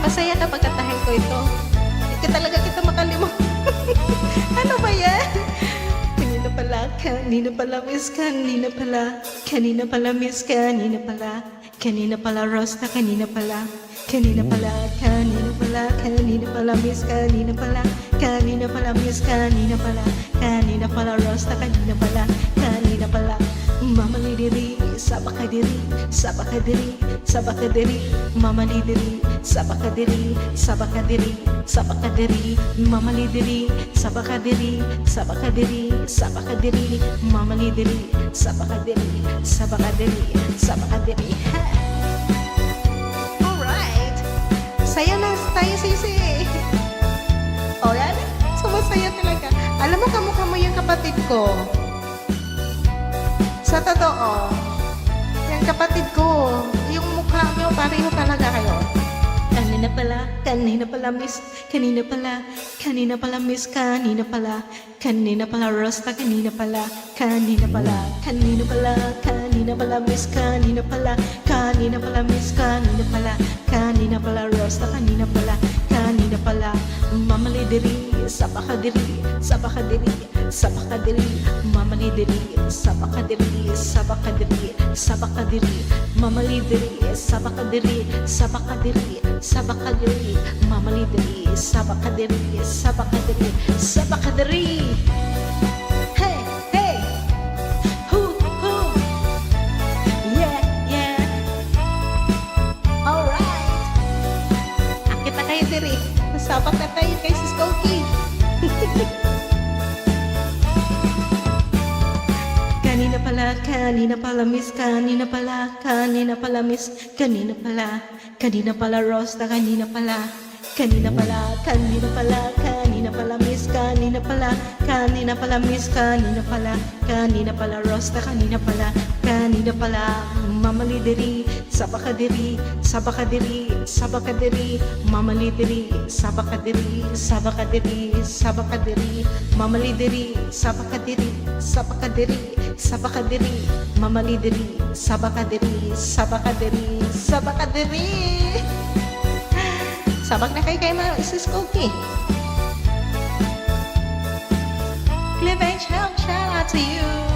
Masaya kapag katahin ko ito. Hindi talaga kita makalimutan. Ano ba yan? Kanina pala, kanina pala, miss, kanina pala. Kanina pala, miss, kanina pala. Kanina pala, Rosta, kanina pala. Kanina pala, kanina pala, kanina pala, miss, kanina pala. Kanina pala, miss, kanina pala. Kanina pala, Rosta, kanina pala. Kanina pala, mamalidiri, sabakadiri, sabakadiri, sabakadiri, mamalidiri, sabakadiri, sabakadiri, sabakadiri, mamalidiri, sabakadiri, sabakadiri, sabakadiri, mamalidiri, sabakadiri, sabakadiri, sabakadiri. Alright, saya na tayo, sisi. O yan, sumasaya talaga. Alam mo, kamukha mo yung kapatid ko. Sa totoo, yung kapatid ko, yung mukha mo, pareho talaga kayo. Kanina pala, miss, kanina pala, miss, kanina pala, Rosta, kanina pala, miss, kanina pala, miss, kanina pala, Rosta, kanina pala, mamalidiri, sabakadiri, sabakadiri, sabakadiri, mamalidiri, sabakadiri, sabakadiri, sabakadiri, mamalidiri, sabakadiri, sabakadiri, sabakadiri, mamalidiri, sabakadiri, sabakadiri, sabakadiri. Hey, hey, hu, hu, yeah, yeah. Alright, akit na kayo diri. Sabak na tayo kay Sis Koki. Kanina pala, miss, kanina pala, miss, kanina pala, Rosta, kanina pala, miss, kanina pala, miss, kanina pala, Rosta, kanina pala, mamalidiri, sabakadiri, sabakadiri, sabakadiri, mamalidiri, sabakadiri, sabakadiri, sabakadiri, mamalidiri, sabakadiri, sabakadiri, sabakadiri, mamalidiri, sabakadiri, sabakadiri, sabakadiri. Sabak na kay mga Sis Koki. Clip and shout out to you.